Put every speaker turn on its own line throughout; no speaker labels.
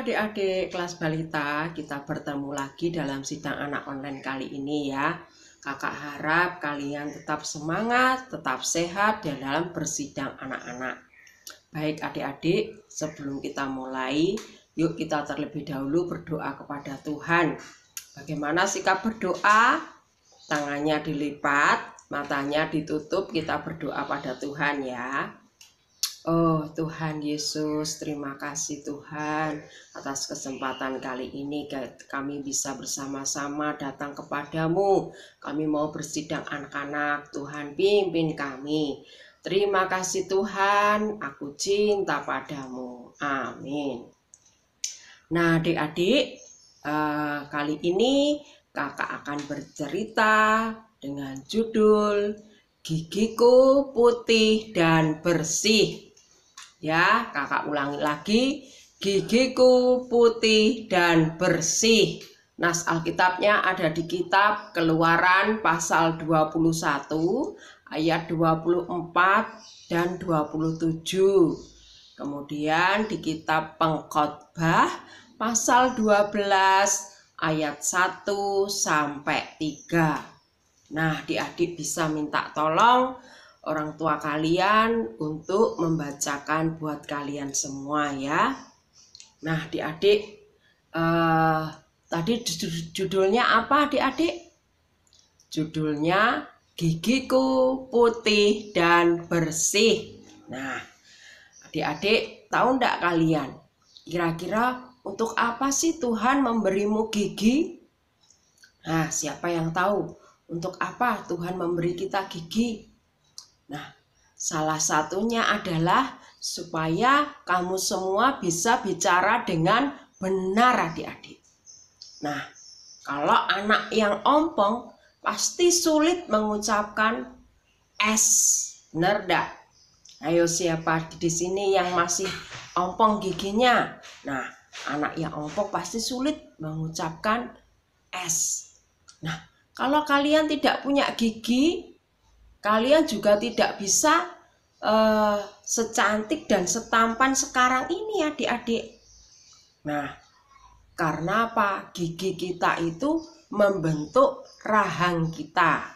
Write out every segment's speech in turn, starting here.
adik-adik kelas balita, kita bertemu lagi dalam sidang anak online kali ini ya. Kakak harap kalian tetap semangat, tetap sehat dan dalam bersidang anak-anak. Baik adik-adik, sebelum kita mulai, yuk kita terlebih dahulu berdoa kepada Tuhan. Bagaimana sikap berdoa? Tangannya dilipat, matanya ditutup, kita berdoa pada Tuhan ya. Oh Tuhan Yesus, terima kasih Tuhan atas kesempatan kali ini kami bisa bersama-sama datang kepadamu. Kami mau bersidang anak-anak, Tuhan pimpin kami. Terima kasih Tuhan, aku cinta padamu. Amin. Nah adik-adik, kali ini kakak akan bercerita dengan judul Gigiku Putih dan Bersih. Ya, kakak ulangi lagi, gigiku putih dan bersih. Nas Alkitabnya ada di kitab Keluaran pasal 21 ayat 24 dan 27. Kemudian di kitab Pengkhotbah pasal 12 ayat 1 sampai 3. Nah, adik-adik bisa minta tolong orang tua kalian untuk membacakan buat kalian semua ya. Nah adik-adik, tadi judulnya apa adik-adik? Judulnya Gigiku Putih dan Bersih. Nah adik-adik tahu enggak kalian kira-kira untuk apa sih Tuhan memberimu gigi? Nah siapa yang tahu untuk apa Tuhan memberi kita gigi? Nah, salah satunya adalah supaya kamu semua bisa bicara dengan benar adik-adik. Nah, kalau anak yang ompong pasti sulit mengucapkan S. Benar enggak? Ayo siapa di sini yang masih ompong giginya? Nah, anak yang ompong pasti sulit mengucapkan S. Nah, kalau kalian tidak punya gigi, kalian juga tidak bisa secantik dan setampan sekarang ini adik-adik. Nah, karena apa? Gigi kita itu membentuk rahang kita.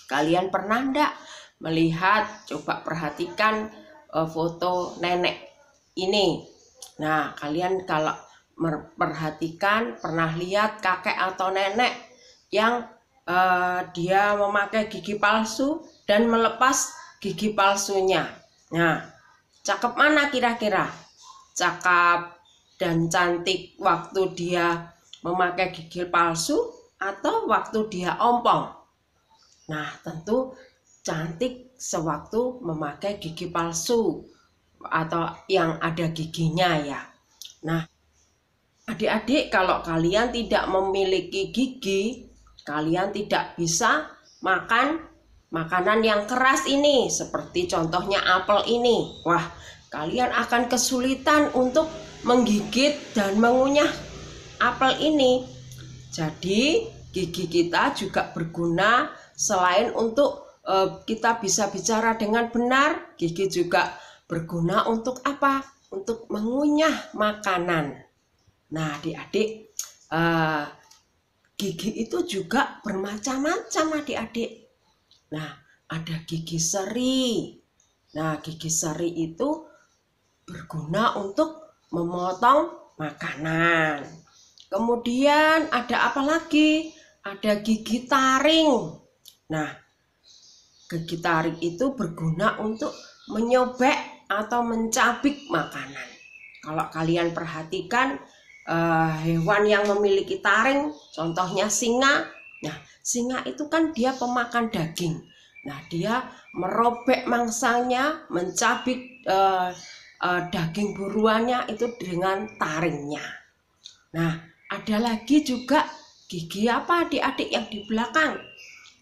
Kalian pernah enggak melihat, coba perhatikan foto nenek ini. Nah, kalian kalau perhatikan pernah lihat kakek atau nenek yang dia memakai gigi palsu dan melepas gigi palsunya. Nah, cakep mana kira-kira? Cakep dan cantik waktu dia memakai gigi palsu atau waktu dia ompong? Nah, tentu cantik sewaktu memakai gigi palsu atau yang ada giginya ya. Nah, adik-adik kalau kalian tidak memiliki gigi, kalian tidak bisa makan makanan yang keras ini, seperti contohnya apel ini. Wah, kalian akan kesulitan untuk menggigit dan mengunyah apel ini. Jadi, gigi kita juga berguna selain untuk kita bisa bicara dengan benar, gigi juga berguna untuk apa? Untuk mengunyah makanan. Nah, adik-adik, gigi itu juga bermacam-macam adik-adik. Nah, ada gigi seri. Nah, gigi seri itu berguna untuk memotong makanan. Kemudian ada apa lagi? Ada gigi taring. Nah, gigi taring itu berguna untuk menyobek atau mencabik makanan. Kalau kalian perhatikan hewan yang memiliki taring, contohnya singa. Nah, singa itu kan dia pemakan daging. Nah, dia merobek mangsanya, mencabik daging buruannya itu dengan taringnya. Nah, ada lagi juga gigi apa adik-adik yang di belakang?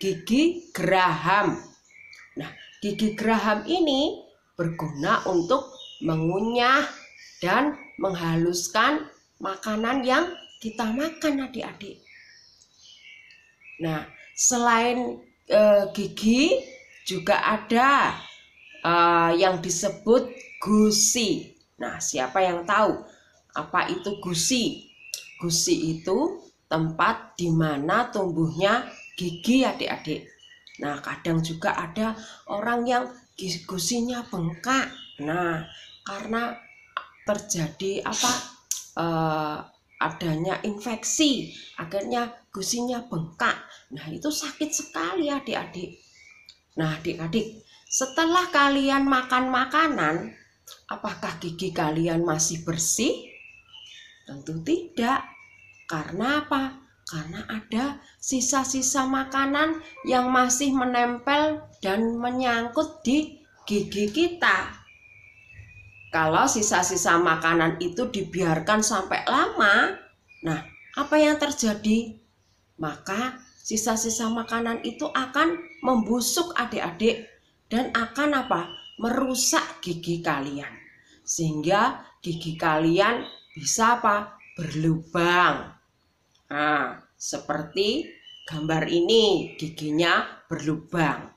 Gigi geraham. Nah, gigi geraham ini berguna untuk mengunyah dan menghaluskan makanan yang kita makan adik-adik. Nah, selain gigi juga ada yang disebut gusi. Nah, siapa yang tahu Apa itu gusi? Gusi itu tempat di mana tumbuhnya gigi adik-adik. Nah, kadang juga ada orang yang gusinya bengkak. Nah, karena terjadi adanya infeksi, akhirnya gusinya bengkak. Nah, itu sakit sekali adik-adik. Nah, adik-adik, setelah kalian makan makanan, apakah gigi kalian masih bersih? Tentu tidak. Karena apa? Karena ada sisa-sisa makanan yang masih menempel dan menyangkut di gigi kita. Kalau sisa-sisa makanan itu dibiarkan sampai lama, nah apa yang terjadi? Maka sisa-sisa makanan itu akan membusuk adik-adik dan akan apa? Merusak gigi kalian. Sehingga gigi kalian bisa apa? Berlubang. Nah, seperti gambar ini, giginya berlubang.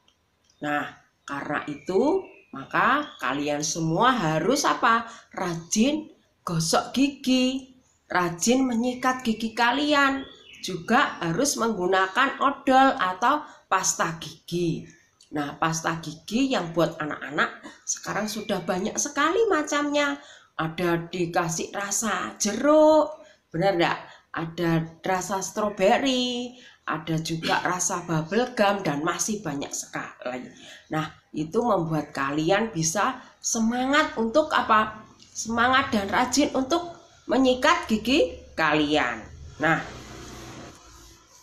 Nah, karena itu maka kalian semua harus apa? Rajin gosok gigi, rajin menyikat gigi kalian. Juga harus menggunakan odol atau pasta gigi. Nah, pasta gigi yang buat anak-anak sekarang sudah banyak sekali macamnya. Ada dikasih rasa jeruk, benar enggak? Ada rasa stroberi, ada juga rasa bubble gum, dan masih banyak sekali. Nah, itu membuat kalian bisa semangat untuk apa? Semangat dan rajin untuk menyikat gigi kalian. Nah,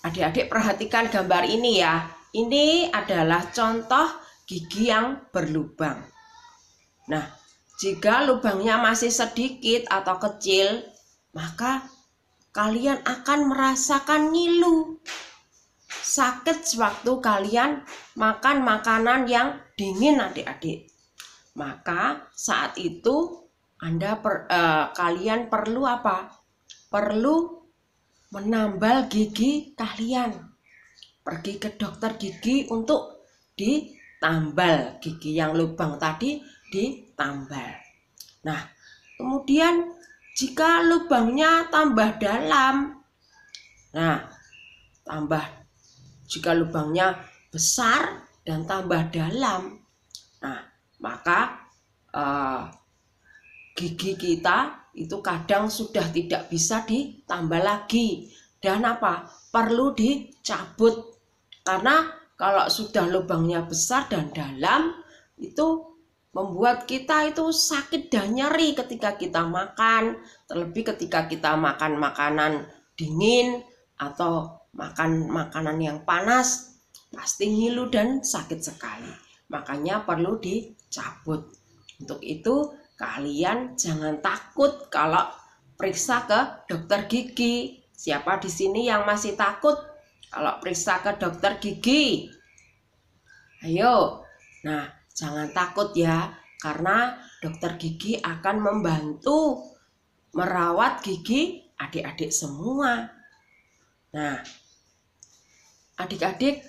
adik-adik perhatikan gambar ini ya. Ini adalah contoh gigi yang berlubang. Nah, jika lubangnya masih sedikit atau kecil, maka kalian akan merasakan ngilu. Sakit sewaktu kalian makan makanan yang dingin adik-adik. Maka saat itu kalian perlu apa? Perlu menambal gigi kalian. Pergi ke dokter gigi untuk ditambal gigi yang lubang tadi, ditambal. Nah, kemudian jika lubangnya tambah dalam, jika lubangnya besar dan tambah dalam, nah maka gigi kita itu kadang sudah tidak bisa ditambal lagi dan apa? Perlu dicabut. Karena kalau sudah lubangnya besar dan dalam, itu membuat kita itu sakit dan nyeri ketika kita makan, terlebih ketika kita makan makanan dingin atau makan makanan yang panas, pasti ngilu dan sakit sekali. Makanya perlu dicabut. Untuk itu kalian jangan takut kalau periksa ke dokter gigi. Siapa di sini yang masih takut kalau periksa ke dokter gigi? Ayo. Nah, jangan takut ya, karena dokter gigi akan membantu merawat gigi adik-adik semua. Nah, adik-adik,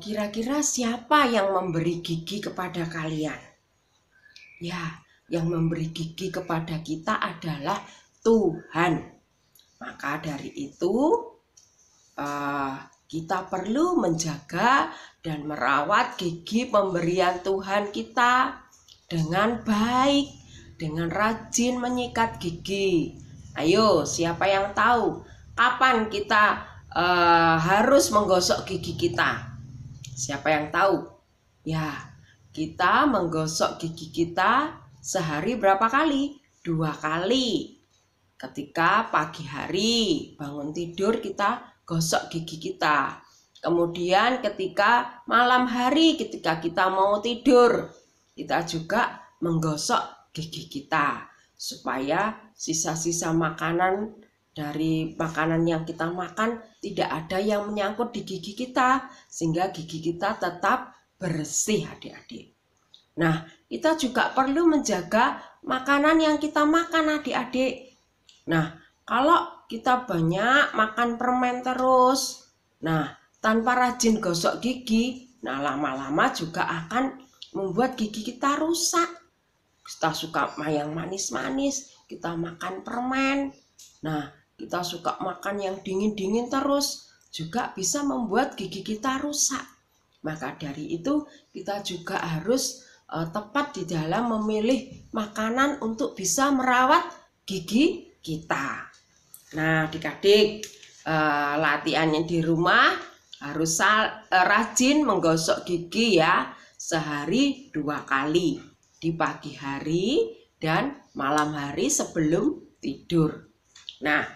kira-kira siapa yang memberi gigi kepada kalian? Ya, yang memberi gigi kepada kita adalah Tuhan. Maka dari itu kita perlu menjaga dan merawat gigi pemberian Tuhan kita dengan baik, dengan rajin menyikat gigi. Ayo, siapa yang tahu kapan kita harus menggosok gigi kita? Siapa yang tahu? Ya, kita menggosok gigi kita sehari berapa kali? 2 kali. Ketika pagi hari bangun tidur kita gosok gigi kita. Kemudian ketika malam hari ketika kita mau tidur, kita juga menggosok gigi kita supaya sisa-sisa makanan dari makanan yang kita makan tidak ada yang menyangkut di gigi kita, sehingga gigi kita tetap bersih adik-adik. Nah, kita juga perlu menjaga makanan yang kita makan adik-adik. Nah, kalau kita banyak makan permen terus, nah tanpa rajin gosok gigi, nah lama-lama juga akan membuat gigi kita rusak. kita suka yang manis-manis, kita makan permen. Nah, kita suka makan yang dingin-dingin terus, juga bisa membuat gigi kita rusak. Maka dari itu kita juga harus tepat di dalam memilih makanan untuk bisa merawat gigi kita. Nah, adik-adik, latihannya di rumah harus rajin menggosok gigi ya, sehari 2 kali, di pagi hari dan malam hari sebelum tidur. Nah,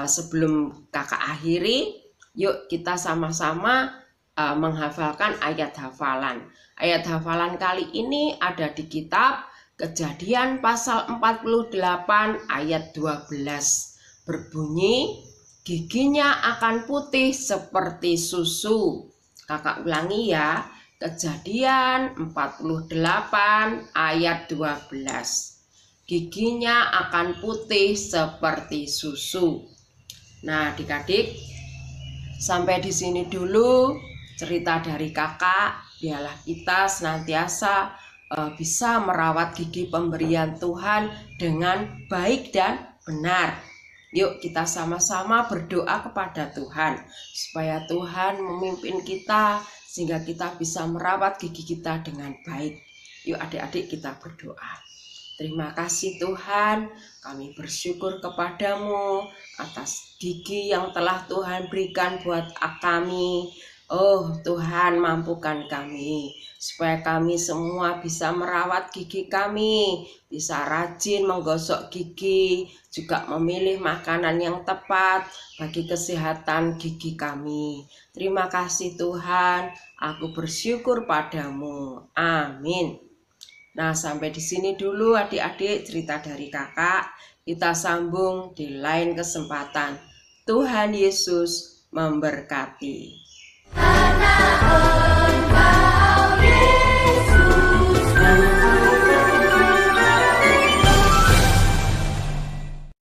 sebelum kakak akhiri, yuk kita sama-sama menghafalkan ayat hafalan. Ayat hafalan kali ini ada di kitab Kejadian pasal 48 ayat 12. Berbunyi, giginya akan putih seperti susu. Kakak ulangi ya. Kejadian 48 ayat 12. Giginya akan putih seperti susu. Nah, adik-adik, sampai di sini dulu cerita dari kakak. Biarlah kita senantiasa bisa merawat gigi pemberian Tuhan dengan baik dan benar. Yuk kita sama-sama berdoa kepada Tuhan supaya Tuhan memimpin kita sehingga kita bisa merawat gigi kita dengan baik. Yuk adik-adik kita berdoa. Terima kasih Tuhan, kami bersyukur kepadamu atas gigi yang telah Tuhan berikan buat kami. Oh Tuhan, mampukan kami supaya kami semua bisa merawat gigi kami, bisa rajin menggosok gigi, juga memilih makanan yang tepat bagi kesehatan gigi kami. Terima kasih Tuhan, aku bersyukur padamu. Amin. Nah, sampai di sini dulu adik-adik cerita dari kakak. Kita sambung di lain kesempatan. Tuhan Yesus memberkati.